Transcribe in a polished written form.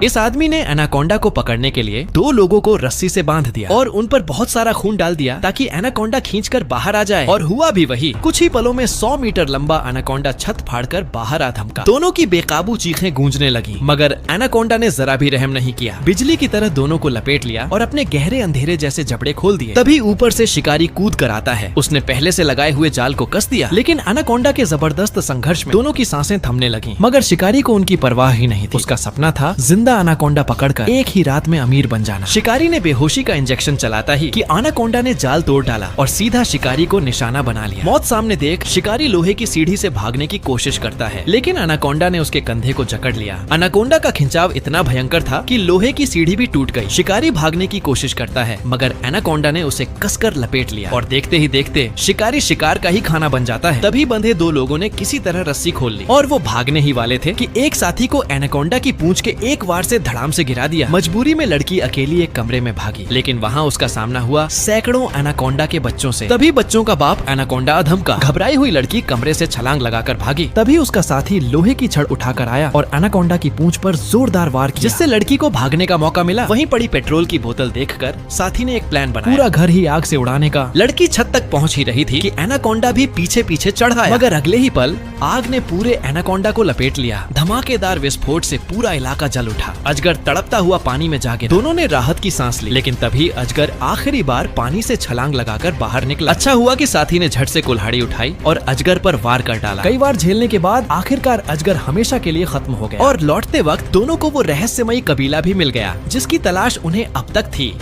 इस आदमी ने एनाकोंडा को पकड़ने के लिए 2 लोगों को रस्सी से बांध दिया और उन पर बहुत सारा खून डाल दिया ताकि एनाकोंडा खींचकर बाहर आ जाए। और हुआ भी वही। कुछ ही पलों में 100 मीटर लंबा एनाकोंडा छत फाड़कर बाहर आ धमका। दोनों की बेकाबू चीखें गूंजने लगी, मगर एनाकोंडा ने जरा भी रहम नहीं किया। बिजली की तरह दोनों को लपेट लिया और अपने गहरे अंधेरे जैसे जबड़े खोल दिए। तभी ऊपर से शिकारी कूद कर आता है। उसने पहले से लगाए हुए जाल को कस दिया, लेकिन एनाकोंडा के जबरदस्त संघर्ष में दोनों की सांसें थमने लगी। मगर शिकारी को उनकी परवाह ही नहीं थी। उसका सपना था जिंदा एनाकोंडा पकड़कर एक ही रात में अमीर बन जाना। शिकारी ने बेहोशी का इंजेक्शन चलाता ही कि एनाकोंडा ने जाल तोड़ डाला और सीधा शिकारी को निशाना बना लिया। मौत सामने देख शिकारी लोहे की सीढ़ी से भागने की कोशिश करता है, लेकिन एनाकोंडा ने उसके कंधे को जकड़ लिया। एनाकोंडा का खिंचाव इतना भयंकर था कि लोहे की सीढ़ी भी टूट गई। शिकारी भागने की कोशिश करता है, मगर एनाकोंडा ने उसे कसकर लपेट लिया और देखते ही देखते शिकारी शिकार का ही खाना बन जाता है। तभी बंधे 2 लोगों ने किसी तरह रस्सी खोल ली और वो भागने ही वाले थे कि एक साथी को एनाकोंडा की पूंछ के एक वार से धड़ाम से गिरा दिया। मजबूरी में लड़की अकेली एक कमरे में भागी, लेकिन वहाँ उसका सामना हुआ सैकड़ों एनाकोंडा के बच्चों से। तभी बच्चों का बाप एनाकोंडा धमका। घबराई हुई लड़की कमरे से छलांग लगाकर भागी। तभी उसका साथी लोहे की छड़ उठाकर आया और एनाकोंडा की पूंछ पर जोरदार वार किया, जिससे लड़की को भागने का मौका मिला। वहीं पड़ी पेट्रोल की बोतल देखकर साथी ने एक प्लान बनाया, पूरा घर ही आग से उड़ाने का। लड़की छत तक पहुंच ही रही थी कि एनाकोंडा भी पीछे पीछे चढ़ आया, मगर अगले ही पल आग ने पूरे एनाकोंडा को लपेट लिया। धमाकेदार विस्फोट से पूरा इलाका जल उठा। अजगर तड़पता हुआ पानी में जा गिरा। दोनों ने राहत की सांस ली, लेकिन तभी अजगर आखिरी बार पानी से छलांग लगाकर बाहर निकला। अच्छा हुआ कि साथी ने झट से कुल्हाड़ी उठाई और अजगर पर वार कर डाला। कई बार झेलने के बाद आखिरकार अजगर हमेशा के लिए खत्म हो गया और लौटते वक्त दोनों को वो रहस्यमयी कबीला भी मिल गया जिसकी तलाश उन्हें अब तक थी।